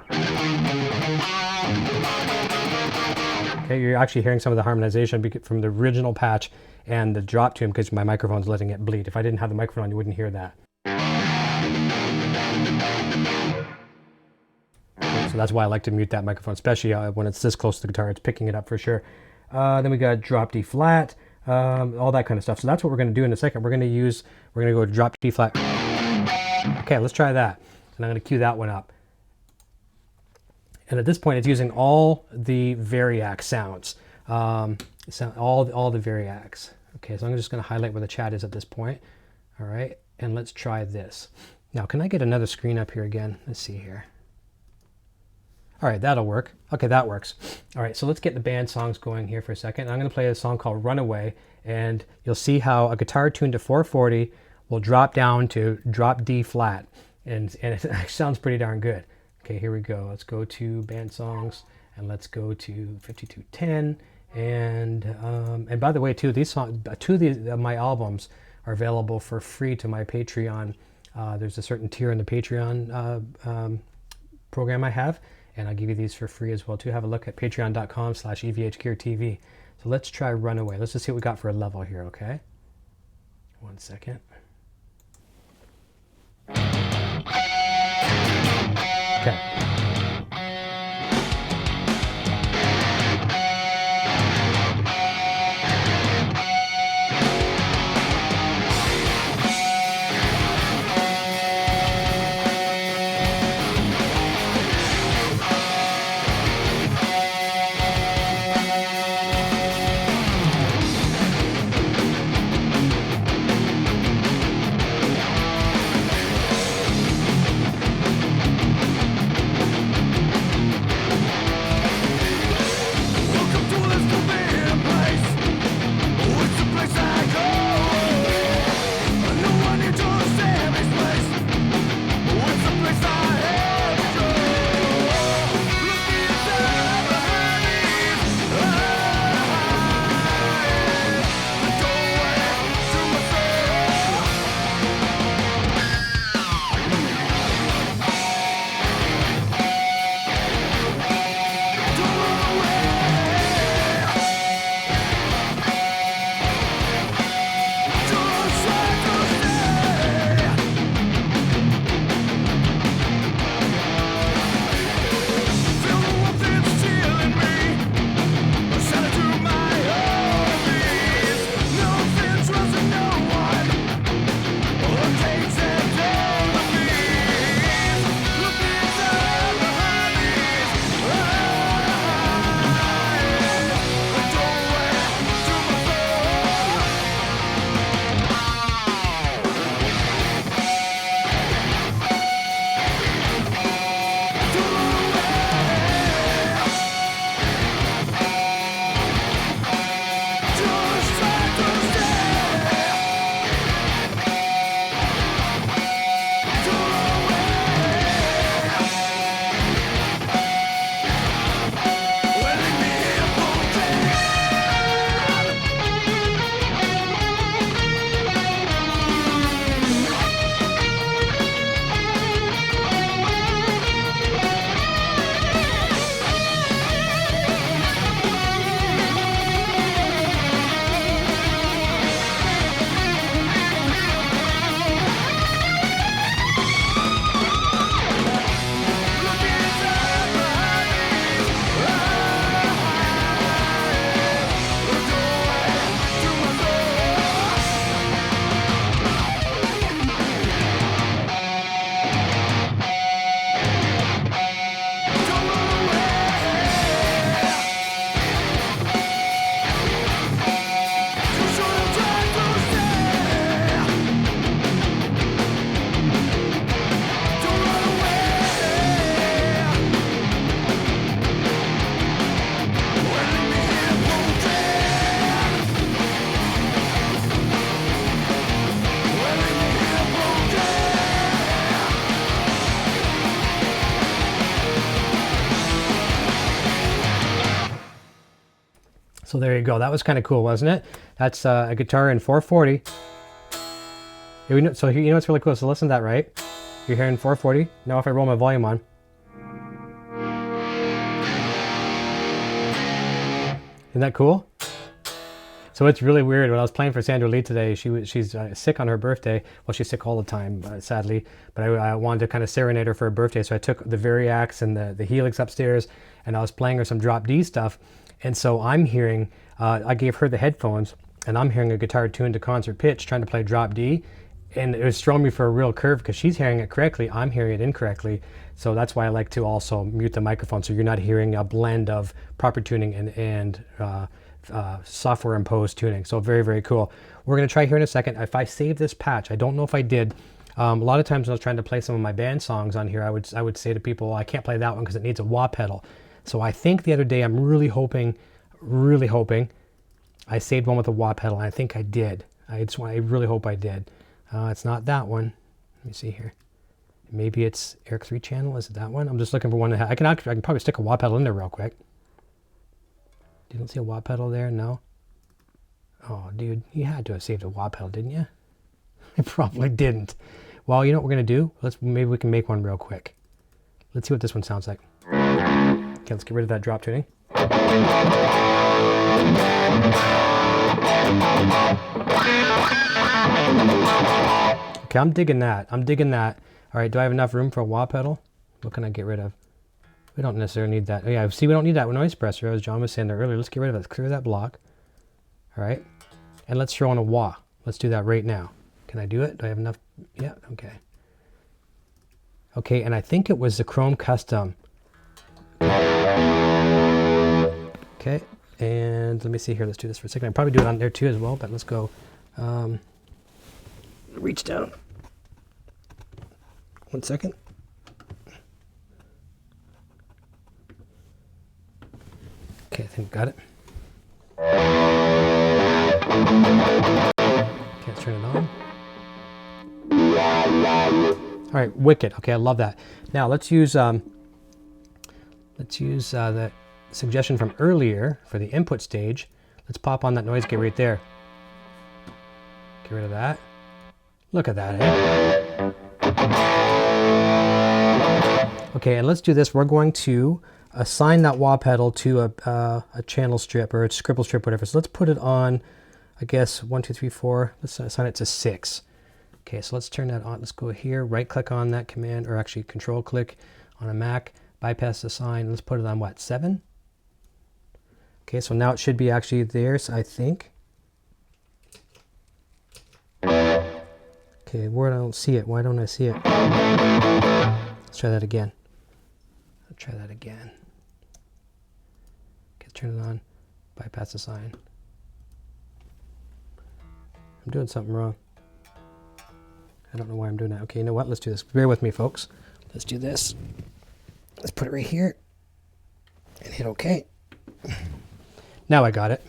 Okay, you're actually hearing some of the harmonization from the original patch and the drop tune because my microphone's letting it bleed. If I didn't have the microphone on, you wouldn't hear that. So that's why I like to mute that microphone, especially when it's this close to the guitar. It's picking it up for sure. Then we got drop D flat, all that kind of stuff. So that's what we're going to do in a second. We're going to go to drop D flat. Okay, let's try that. And I'm going to cue that one up. And at this point, it's using all the Variax sounds, all the Variax. Okay, so I'm just going to highlight where the chat is at this point. All right, and let's try this. Now, can I get another screen up here again? Let's see here. All right, that'll work. Okay, that works. All right, so let's get the band songs going here for a second. I'm going to play a song called Runaway, and you'll see how a guitar tuned to 440 will drop down to drop D flat, and it sounds pretty darn good. Okay, here we go. Let's go to band songs, and let's go to 5210. And by the way, too, these songs, two of my albums are available for free to my Patreon. There's a certain tier in the Patreon program I have, and I'll give you these for free as well too. Have a look at patreon.com/evhgeartv. So let's try Runaway. Let's just see what we got for a level here, okay? 1 second. Okay. So there you go. That was kind of cool, wasn't it? That's a guitar in 440. So you know what's really cool? So listen to that, right? You're hearing 440. Now if I roll my volume on. Isn't that cool? So it's really weird. When I was playing for Sandra Lee today, she's sick on her birthday. Well, she's sick all the time, sadly. But I wanted to kind of serenade her for her birthday, so I took the Variax and the Helix upstairs, and I was playing her some drop D stuff. And so I'm hearing, I gave her the headphones, and I'm hearing a guitar tuned to concert pitch, trying to play drop D. And it was throwing me for a real curve because she's hearing it correctly, I'm hearing it incorrectly. So that's why I like to also mute the microphone, so you're not hearing a blend of proper tuning and software imposed tuning. So very, very cool. We're going to try here in a second. If I save this patch, I don't know if I did. A lot of times when I was trying to play some of my band songs on here, I would say to people, well, I can't play that one because it needs a wah pedal. So I think the other day, I'm really hoping I saved one with a wah pedal, and I think I did. I really hope I did. It's not that one. Let me see here. Maybe it's Eric 3 channel. Is it that one? I'm just looking for one. I can probably stick a wah pedal in there real quick. You don't see a wah pedal there? No? Oh, dude, you had to have saved a wah pedal, didn't you? I probably didn't. Well, you know what we're going to do? Maybe we can make one real quick. Let's see what this one sounds like. Okay, let's get rid of that drop tuning. Okay, I'm digging that. All right, do I have enough room for a wah pedal? What can I get rid of? We don't necessarily need that. Oh, yeah, see, we don't need that noise suppressor, as John was saying there earlier. Let's get rid of it. Let's clear that block. All right, and let's throw in a wah. Let's do that right now. Can I do it? Do I have enough? Yeah, okay. Okay, and I think it was the Chrome Custom. Okay, and let me see here. Let's do this for a second. I'll probably do it on there too as well, but let's go. Reach down. 1 second. Okay, I think got it. Okay, let's turn it on. All right, wicked. Okay, I love that. Now let's use the suggestion from earlier for the input stage. Let's pop on that noise gate right there. Get rid of that. Look at that, eh? Okay, and let's do this. We're going to assign that wah pedal to a channel strip or a scribble strip, whatever. So let's put it on, I guess, 1, 2, 3, 4. Let's assign it to 6. Okay, so let's turn that on. Let's go here, right click on that command, or actually control click on a Mac, bypass assign. Let's put it on what, 7? Okay, so now it should be actually there, so I think. Okay, where I don't see it. Why don't I see it? Let's try that again. Try that again. Okay, turn it on. Bypass the sign. I'm doing something wrong. I don't know why I'm doing that. Okay, you know what? Let's do this. Bear with me, folks. Let's do this. Let's put it right here and hit OK. Now I got it.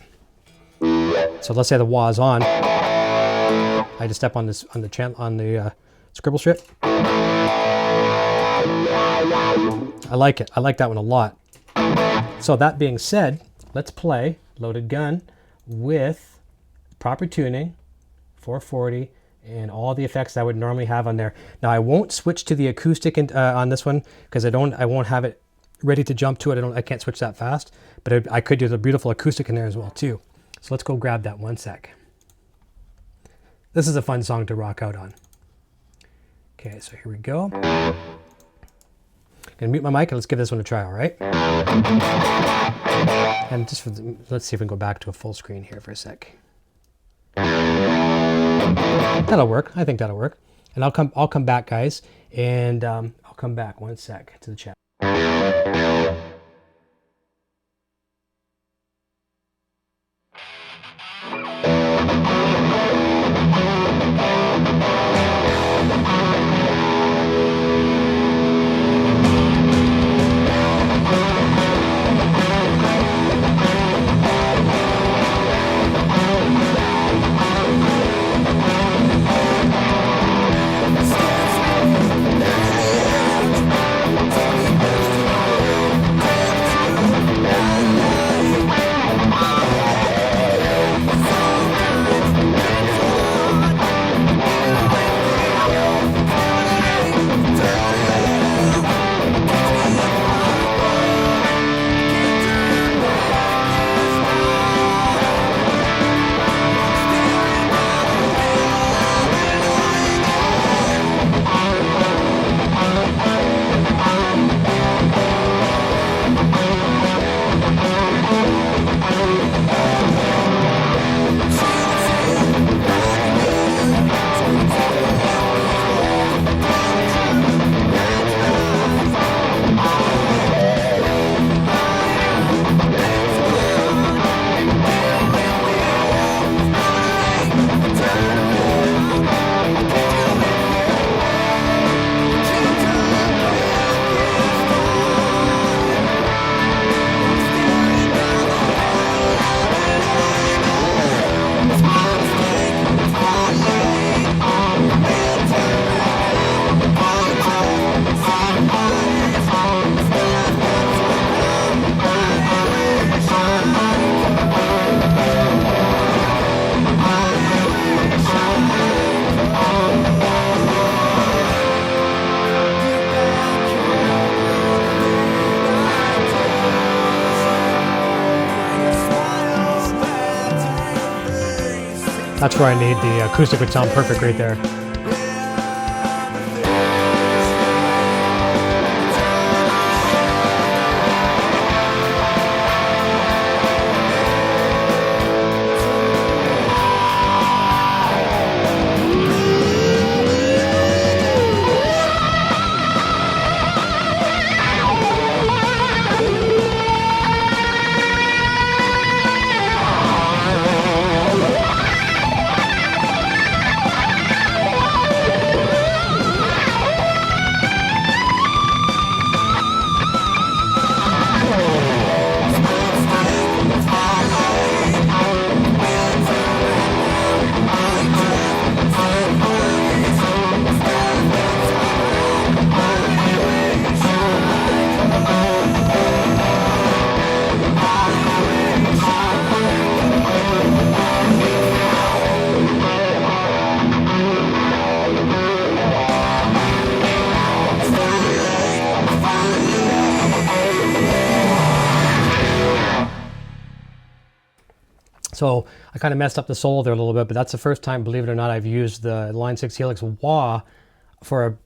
So let's say the wah is on. I just step on this on the scribble strip. I like it. I like that one a lot. So that being said, let's play Loaded Gun with proper tuning, 440, and all the effects I would normally have on there. Now I won't switch to the acoustic on this one because I won't have it ready to jump to it. I can't switch that fast, but I could do the beautiful acoustic in there as well too. So let's go grab that 1 sec. This is a fun song to rock out on. Okay, so here we go. Gonna mute my mic and let's give this one a try, all right? And just let's see if we can go back to a full screen here for a sec. That'll work. I think that'll work. And I'll come back, guys, and I'll come back 1 sec to the chat. That's where I need the acoustic would sound perfect right there. So I kind of messed up the solo there a little bit, but that's the first time, believe it or not, I've used the Line 6 Helix wah for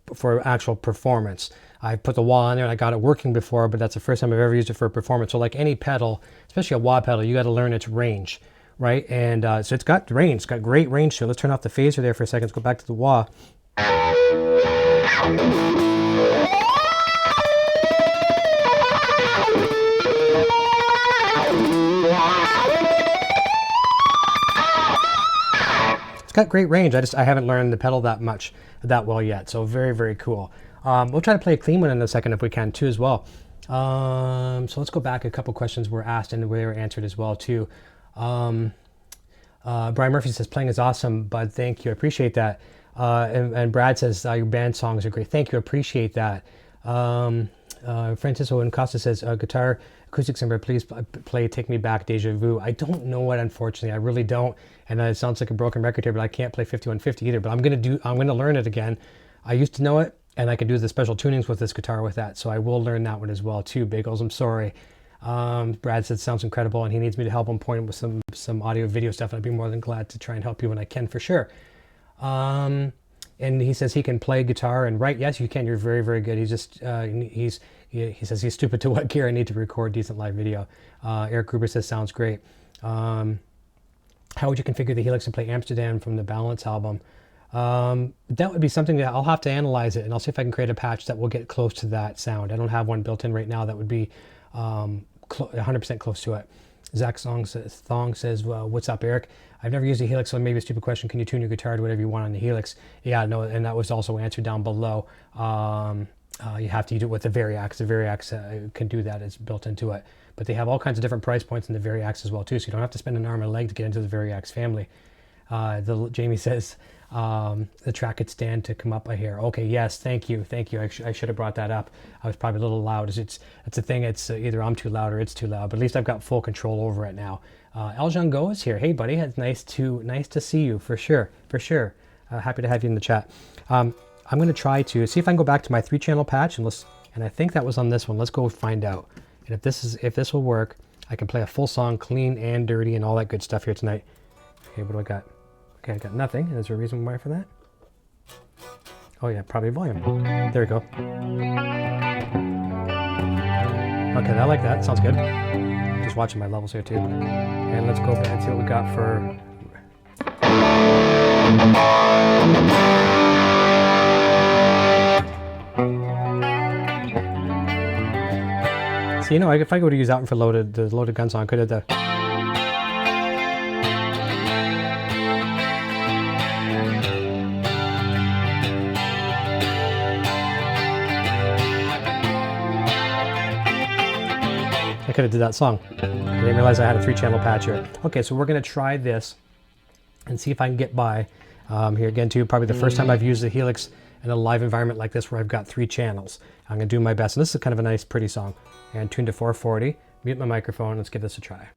actual performance. I put the wah on there and I got it working before, but that's the first time I've ever used it for performance. So like any pedal, especially a wah pedal, you got to learn its range, right? And so it's got range, it's got great range to it. Let's turn off the phaser there for a second. Let's go back to the wah. Got great range. I haven't learned the pedal that well yet, so very, very cool. We'll try to play a clean one in a second if we can too as well. So let's go back. A couple questions were asked and they were answered as well too. Brian Murphy says playing is awesome, bud. Thank you, I appreciate that. And Brad says your band songs are great. Thank you, appreciate that. Francisco Acosta says guitar acoustic number, please play Take Me Back, Deja Vu. I don't know it, unfortunately. I really don't. And it sounds like a broken record here, but I can't play 5150 either. But I'm gonna learn it again. I used to know it, and I can do the special tunings with this guitar with that. So I will learn that one as well too. Bagels, I'm sorry. Brad said sounds incredible, and he needs me to help him point with some audio video stuff. And I'd be more than glad to try and help you when I can for sure. And he says he can play guitar and write. Yes, you can. You're very, very good. He's just he says he's stupid to what gear I need to record decent live video. Eric Gruber says sounds great. How would you configure the Helix and play Amsterdam from the Balance album? That would be something that I'll have to analyze it, and I'll see if I can create a patch that will get close to that sound. I don't have one built in right now that would be 100% close to it. Zach Thong says, what's up, Eric? I've never used a Helix, so maybe a stupid question. Can you tune your guitar to whatever you want on the Helix? Yeah, no, and that was also answered down below. You have to do it with the Variax. The Variax can do that. It's built into it. But they have all kinds of different price points in the Variax as well, too, so you don't have to spend an arm and a leg to get into the Variax family. Jamie says, the track could stand to come up here. Okay, yes, thank you. I should have brought that up. I was probably a little loud. It's a thing. It's either I'm too loud or it's too loud. But at least I've got full control over it now. Eljan Go is here. Hey, buddy. It's nice to see you for sure. Happy to have you in the chat. I'm going to try to see if I can go back to my 3-channel patch and I think that was on this one. Let's go find out. And if this will work, I can play a full song, clean and dirty, and all that good stuff here tonight. Okay, what do I got? Okay, I got nothing. Is there a reason why for that? Oh yeah, probably volume. There we go. Okay, I like that. Sounds good. Just watching my levels here too. And let's go and see what we got for. So if I go to use that one for the loaded gun song, I could have the. I could have did that song. I didn't realize I had a 3-channel patch here. Okay, so we're going to try this and see if I can get by here again too. Probably the first time I've used the Helix in a live environment like this where I've got 3 channels. I'm going to do my best. And this is kind of a nice, pretty song. And tune to 440. Mute my microphone. Let's give this a try.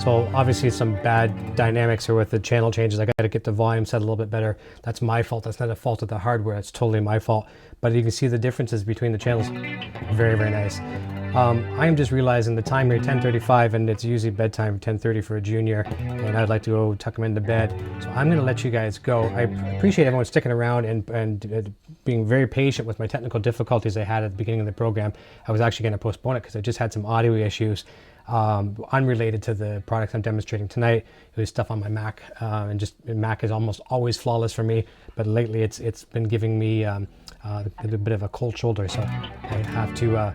So obviously some bad dynamics are with the channel changes. I got to get the volume set a little bit better. That's my fault. That's not a fault of the hardware. It's totally my fault. But you can see the differences between the channels. Very, very nice. I am just realizing the time here, 10:35, and it's usually bedtime, 10:30 for a junior, and I'd like to go tuck him into bed. So I'm going to let you guys go. I appreciate everyone sticking around and being very patient with my technical difficulties I had at the beginning of the program. I was actually going to postpone it because I just had some audio issues unrelated to the products I'm demonstrating tonight. It was stuff on my Mac, and Mac is almost always flawless for me, but lately it's been giving me a bit of a cold shoulder, so I have to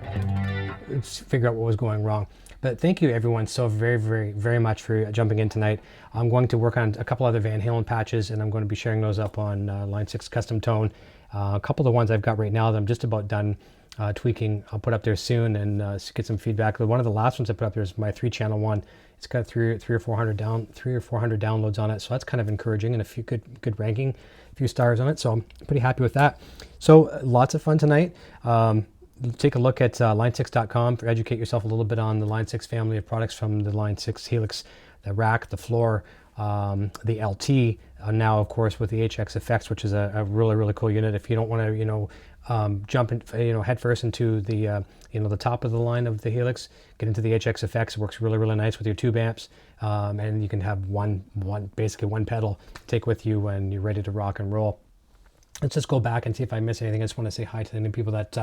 figure out what was going wrong. But thank you everyone so very, very, very much for jumping in tonight. I'm going to work on a couple other Van Halen patches, and I'm going to be sharing those up on Line 6 Custom Tone. A couple of the ones I've got right now that I'm just about done tweaking, I'll put up there soon and get some feedback. One of the last ones I put up there is my 3-channel one. It's got three or 400 downloads on it, so that's kind of encouraging, and a few good ranking, a few stars on it. So I'm pretty happy with that. So lots of fun tonight. Take a look at line6.com to educate yourself a little bit on the Line 6 family of products from the Line 6 Helix, the rack, the floor, the LT. Now, of course, with the HX effects, which is a really, really cool unit. If you don't want to, jump in, head first into the, the top of the line of the Helix, get into the HX effects. It works really, really nice with your tube amps, and you can have basically one pedal to take with you when you're ready to rock and roll. Let's just go back and see if I miss anything. I just want to say hi to any people that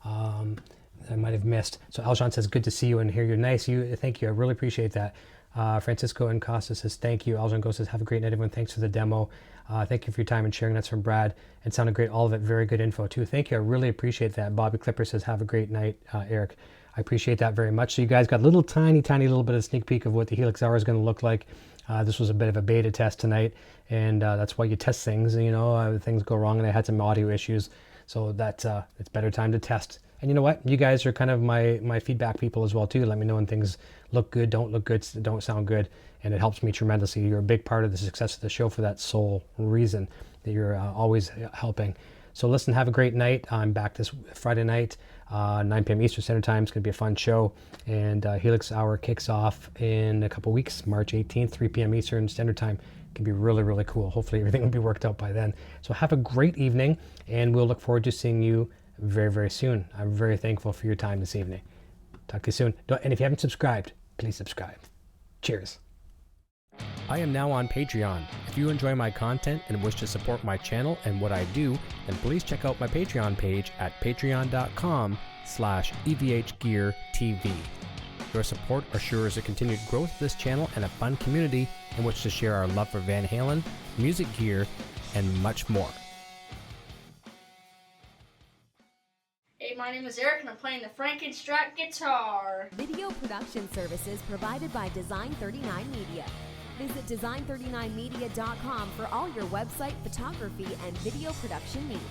I might have missed. So Alshon says, good to see you and hear you. Nice. Thank you. I really appreciate that. Francisco and Costa says, thank you. Alshon Go says, have a great night, everyone. Thanks for the demo. Thank you for your time and sharing. That's from Brad. It sounded great. All of it. Very good info too. Thank you. I really appreciate that. Bobby Clipper says, have a great night, Eric. I appreciate that very much. So you guys got a little tiny little bit of sneak peek of what the Helix R is going to look like. This was a bit of a beta test tonight, and that's why you test things. Things go wrong, and I had some audio issues, so that it's better time to test. And you know what? You guys are kind of my feedback people as well too. Let me know when things look good, don't look good, don't sound good, and it helps me tremendously. You're a big part of the success of the show for that sole reason that you're always helping. So listen, have a great night. I'm back this Friday night, 9 p.m. Eastern Standard Time. It's going to be a fun show. And Helix Hour kicks off in a couple weeks, March 18th, 3 p.m. Eastern Standard Time. It can be really, really cool. Hopefully everything will be worked out by then. So have a great evening, and we'll look forward to seeing you very, very soon. I'm very thankful for your time this evening. Talk to you soon. And if you haven't subscribed, please subscribe. Cheers. I am now on Patreon. If you enjoy my content and wish to support my channel and what I do, then please check out my Patreon page at patreon.com/EVHGearTV. Your support assures the continued growth of this channel and a fun community in which to share our love for Van Halen, music gear, and much more. Hey, my name is Eric, and I'm playing the Frankenstrat guitar. Video production services provided by Design 39 Media. Visit design39media.com for all your website, photography, and video production needs.